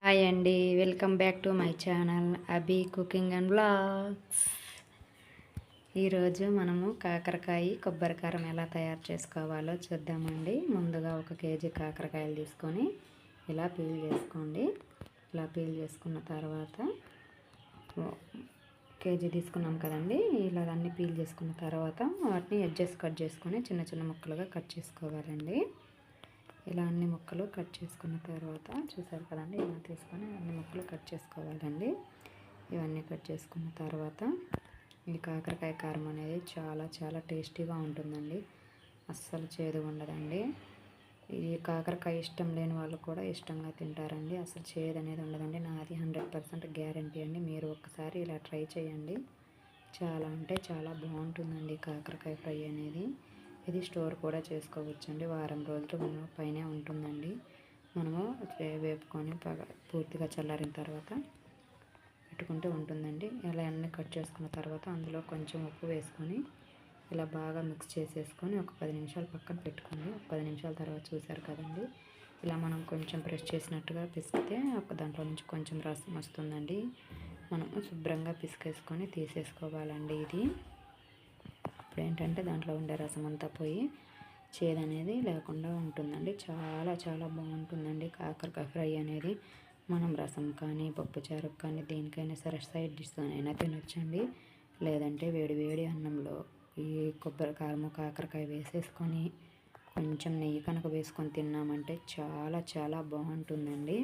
Hi అండి, welcome back to my channel Abhi cooking and blogs. ఈరోజు మనము కాకరకాయ కొబ్బరికారం ఎలా తయారు చేసుకోవాలో చూద్దామండి. ముందుగా 1 కేజీ కాకరకాయలు తీసుకొని ఇలా పీల్ చేసుకోండి. ఇలా పీల్ చేసుకున్న తర్వాత కేజీ తీసుకున్నాం కదండి, ఇలా అన్నీ పీల్ చేసుకున్న తర్వాత వాటిని ఎడ్జెస్ కట్ చేసుకొని చిన్న చిన్న ముక్కలుగా కట్ చేసుకోవాలండి. ఇలా అన్ని ముక్కలు కట్ చేసుకున్న తర్వాత చూసారు కదండి, ఇలా తీసుకొని అన్ని ముక్కలు కట్ చేసుకోవాలండి. ఇవన్నీ కట్ చేసుకున్న తర్వాత ఈ కాకరకాయ కారం అనేది చాలా చాలా టేస్టీగా ఉంటుందండి. అస్సలు చేదు ఉండదండి. ఈ కాకరకాయ ఇష్టం లేని వాళ్ళు కూడా ఇష్టంగా తింటారండి. అసలు చేదు అనేది ఉండదండి. నాది 100% గ్యారంటీ అండి. మీరు ఒక్కసారి ఇలా ట్రై చేయండి. చాలా అంటే చాలా బాగుంటుందండి కాకరకాయ ఫ్రై అనేది. ఇది స్టోర్ కూడా చేసుకోవచ్చండి. వారం రోజులు పైనే ఉంటుందండి. మనము వేపుకొని పూర్తిగా చల్లారిన తర్వాత పెట్టుకుంటూ ఉంటుందండి. ఇలా అన్నీ కట్ చేసుకున్న తర్వాత అందులో కొంచెం ఉప్పు వేసుకొని ఇలా బాగా మిక్స్ చేసేసుకొని ఒక 10 నిమిషాలు పక్కన పెట్టుకోండి. 10 నిమిషాల తర్వాత చూసారు కదండి, ఇలా మనం కొంచెం ప్రెస్ చేసినట్టుగా పిసికితే దాంట్లో నుంచి కొంచెం రసం వస్తుందండి. మనం శుభ్రంగా పిసికేసుకొని తీసేసుకోవాలండి. ఇది ఇప్పుడు ఏంటంటే దాంట్లో ఉండే రసం అంతా పోయి చేదు అనేది లేకుండా ఉంటుందండి. చాలా చాలా బాగుంటుందండి కాకరకాయ ఫ్రై అనేది. మనం రసం కానీ పప్పుచారుకు కానీ దేనికైనా సరే సైడ్ డిష్తోనైనా తినొచ్చండి. లేదంటే వేడి వేడి అన్నంలో ఈ కొబ్బరి కారము కాకరకాయ వేసేసుకొని కొంచెం నెయ్యి కనుక వేసుకొని తిన్నామంటే చాలా చాలా బాగుంటుందండి.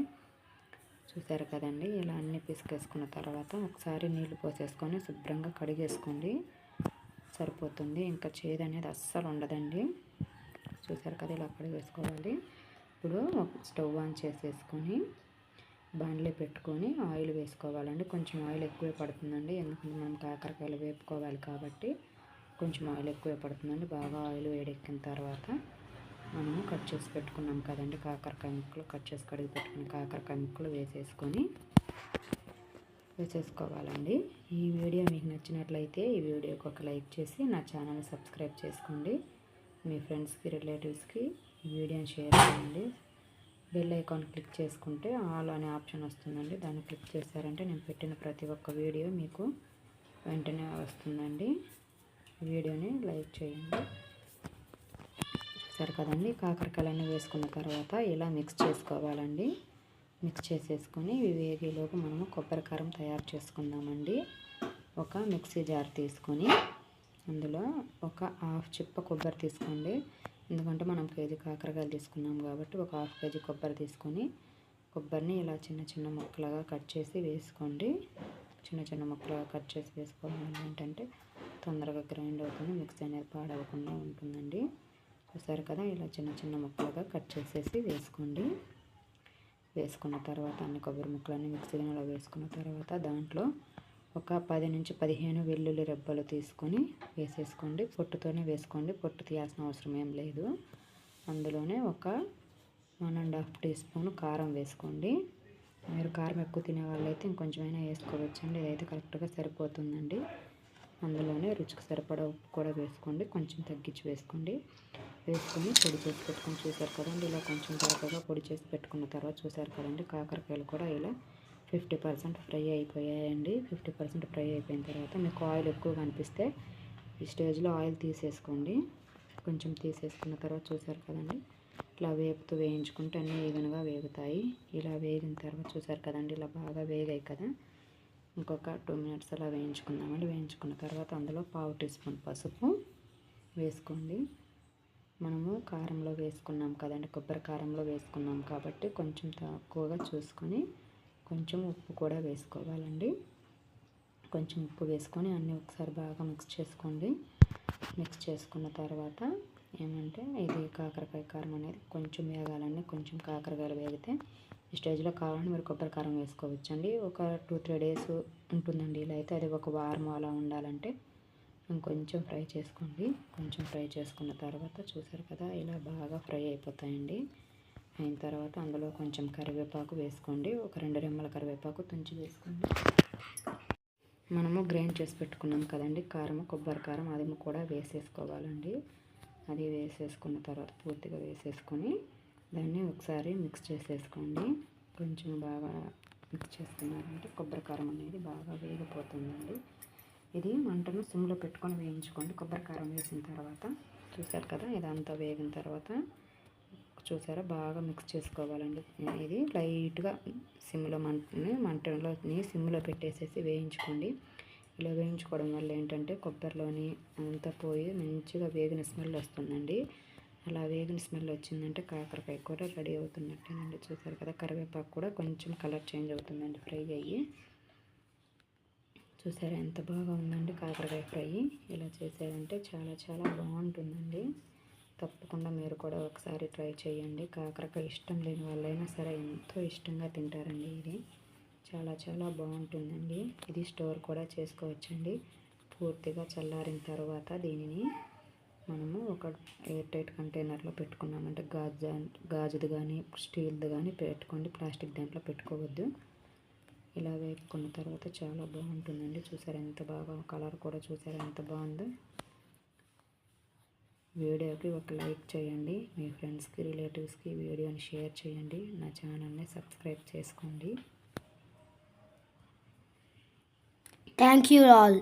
చూసారు కదండి, ఇలా అన్నీ పిసికేసుకున్న తర్వాత ఒకసారి నీళ్లు పోసేసుకొని శుభ్రంగా కడిగేసుకోండి, సరిపోతుంది. ఇంకా చేదు అనేది అస్సలు ఉండదండి. చూసారు కదా, ఇలా కడిగేసుకోవాలి. ఇప్పుడు స్టవ్ ఆన్ చేసేసుకొని బాండ్లీ పెట్టుకొని ఆయిల్ వేసుకోవాలండి. కొంచెం ఆయిల్ ఎక్కువే పడుతుందండి, ఎందుకంటే మనం కాకరకాయలు వేపుకోవాలి కాబట్టి కొంచెం ఆయిల్ ఎక్కువే పడుతుందండి. బాగా ఆయిల్ వేడెక్కిన తర్వాత మనము కట్ చేసి పెట్టుకున్నాం కదండి కాకరకాయ ముక్కలు, కట్ చేసి కడిగి పెట్టుకుని కాకరకాయ ముక్కలు వేసేసుకోవాలండి. ఈ వీడియో మీకు నచ్చినట్లయితే ఈ వీడియోకి ఒక లైక్ చేసి నా ఛానల్ సబ్స్క్రైబ్ చేసుకోండి. మీ ఫ్రెండ్స్కి రిలేటివ్స్కి ఈ వీడియోని షేర్ చేయండి. బెల్ ఐకాన్ క్లిక్ చేసుకుంటే ఆల్ అనే ఆప్షన్ వస్తుందండి. దాన్ని క్లిక్ చేశారంటే నేను పెట్టిన ప్రతి ఒక్క వీడియో మీకు వెంటనే వస్తుందండి. వీడియోని లైక్ చేయండి. చూసారు కదండి, కాకరకాయలన్నీ వేసుకున్న తర్వాత ఇలా మిక్స్ చేసుకోవాలండి. మిక్స్ చేసేసుకొని వేగేలోపు మనము కొబ్బరి కారం తయారు చేసుకుందామండి. ఒక మిక్సీ జార్ తీసుకొని అందులో ఒక హాఫ్ చిప్ప కొబ్బరి తీసుకోండి. ఎందుకంటే మనం కేజీ కాకరకాయలు తీసుకున్నాం కాబట్టి ఒక హాఫ్ కేజీ కొబ్బరి తీసుకొని కొబ్బరిని ఇలా చిన్న చిన్న ముక్కలుగా కట్ చేసి వేసుకోండి. చిన్న చిన్న ముక్కలుగా కట్ చేసి వేసుకోవడం వల్ల ఏంటంటే తొందరగా గ్రైండ్ అవుతుంది, మిక్సీ అనేది పాడవకుండా ఉంటుందండి. చూసారు కదా, ఇలా చిన్న చిన్న ముక్కలుగా కట్ చేసేసి వేసుకోండి. వేసుకున్న తర్వాత అన్ని కొబ్బరి ముక్కలన్నీ మిక్సీ గిన్నెలో వేసుకున్న తర్వాత దాంట్లో ఒక 10 నుంచి 15 వెల్లుల్లి రెబ్బలు తీసుకొని వేసేసుకోండి. పొట్టుతోనే వేసుకోండి, పొట్టు తీయాల్సిన అవసరం ఏం లేదు. అందులోనే ఒక 1.5 టీ స్పూన్ కారం వేసుకోండి. మీరు కారం ఎక్కువ తినే వాళ్ళైతే ఇంకొంచెమైనా వేసుకోవచ్చండి. ఇదైతే కరెక్ట్గా సరిపోతుందండి. అందులోనే రుచికి సరిపడా ఉప్పు కూడా వేసుకోండి, కొంచెం తగ్గించి వేసుకోండి. వేసుకొని పొడి చేసి పెట్టుకొని చూసారు కదండి, ఇలా కొంచెం తరగగా పొడి చేసి పెట్టుకున్న తర్వాత చూసారు కదండి, కాకరకాయలు కూడా ఇలా 50% ఫ్రై అయిపోయాయండి. 50% ఫ్రై అయిపోయిన తర్వాత మీకు ఆయిల్ ఎక్కువగా అనిపిస్తే ఈ స్టేజ్లో ఆయిల్ తీసేసుకోండి. కొంచెం తీసేసుకున్న తర్వాత చూసారు కదండి, ఇలా వేయించుకుంటే అన్నీ ఈవెన్గా వేగుతాయి. ఇలా వేగిన తర్వాత చూసారు కదండి, ఇలా బాగా వేగాయి కదా, ఇంకొక 2 మినిట్స్ అలా వేయించుకుందామండి. వేయించుకున్న తర్వాత అందులో 1/2 టీ స్పూన్ పసుపు వేసుకోండి. మనము కారంలో వేసుకున్నాం కదండి, కొబ్బరి కారంలో వేసుకున్నాం కాబట్టి కొంచెం తక్కువగా చూసుకొని కొంచెం ఉప్పు కూడా వేసుకోవాలండి. కొంచెం ఉప్పు వేసుకొని అన్నీ ఒకసారి బాగా మిక్స్ చేసుకోండి. మిక్స్ చేసుకున్న తర్వాత ఏమంటే ఇది కాకరకాయ కారం అనేది కొంచెం వేగాలండి. కొంచెం కాకరకాయలు వేగితే ఈ స్టేజ్లో కావాలంటే మీరు కొబ్బరి కారం వేసుకోవచ్చండి. ఒక 2-3 డేస్ ఉంటుందండి. ఇలా అయితే అది ఒక వారం అలా ఉండాలంటే ఇంకొంచెం ఫ్రై చేసుకోండి. కొంచెం ఫ్రై చేసుకున్న తర్వాత చూసారు కదా, ఇలా బాగా ఫ్రై అయిపోతాయండి. అయిన తర్వాత అందులో కొంచెం కరివేపాకు వేసుకోండి. ఒక 2 రెమ్మల కరివేపాకు తుంచి వేసుకోండి. మనము గ్రైండ్ చేసి పెట్టుకున్నాం కదండి కారం, కొబ్బరి కారం, అది కూడా వేసేసుకోవాలండి. అది వేసేసుకున్న తర్వాత పూర్తిగా వేసేసుకొని దాన్ని ఒకసారి మిక్స్ చేసేసుకోండి. కొంచెం బాగా మిక్స్ చేసుకున్నారంటే కొబ్బరి కారం అనేది బాగా వేగిపోతుందండి. ఇది మంటను సిమ్లో పెట్టుకొని వేయించుకోండి. కొబ్బరి కారం వేసిన తర్వాత చూసారు కదా, ఇదంతా వేగిన తర్వాత చూసారా బాగా మిక్స్ చేసుకోవాలండి. ఇది లైట్గా సిమ్లో మంటని సిమ్లో పెట్టేసేసి వేయించుకోండి. ఇలా వేయించుకోవడం వల్ల ఏంటంటే కొబ్బరిలోని అంతా పోయి మంచిగా వేగిన స్మెల్ వస్తుందండి. అలా వేగిన స్మెల్ వచ్చిందంటే కాకరకాయ కూర రెడీ అవుతున్నట్టేనండి. చూసారు కదా, కరివేపాకు కూడా కొంచెం కలర్ చేంజ్ అవుతుందండి ఫ్రై అయ్యి. చూసారా ఎంత బాగా ఉందండి కాకరకాయ ఫ్రై. ఇలా చేసారంటే చాలా చాలా బాగుంటుందండి. తప్పకుండా మీరు కూడా ఒకసారి ట్రై చేయండి. కాకరకాయ ఇష్టం లేని వాళ్ళైనా సరే ఎంతో ఇష్టంగా తింటారండి. ఇది చాలా చాలా బాగుంటుందండి. ఇది స్టోర్ కూడా చేసుకోవచ్చండి. పూర్తిగా చల్లారిన తర్వాత దీనిని మనము ఒక ఎయిర్ టైట్ కంటైనర్లో పెట్టుకున్నామంటే గాజుది కానీ స్టీల్ది కానీ పెట్టుకోండి. ప్లాస్టిక్ దాంట్లో పెట్టుకోవద్దు. ఇలా వేపుకున్న తర్వాత చాలా బాగుంటుందండి. చూసారా ఎంత బాగా కలర్ కూడా చూసారా ఎంత బాగుందో. వీడియోకి ఒక లైక్ చేయండి. మీ ఫ్రెండ్స్కి రిలేటివ్స్కి వీడియోని షేర్ చేయండి. నా ఛానల్ని సబ్స్క్రైబ్ చేసుకోండి. Thank you all.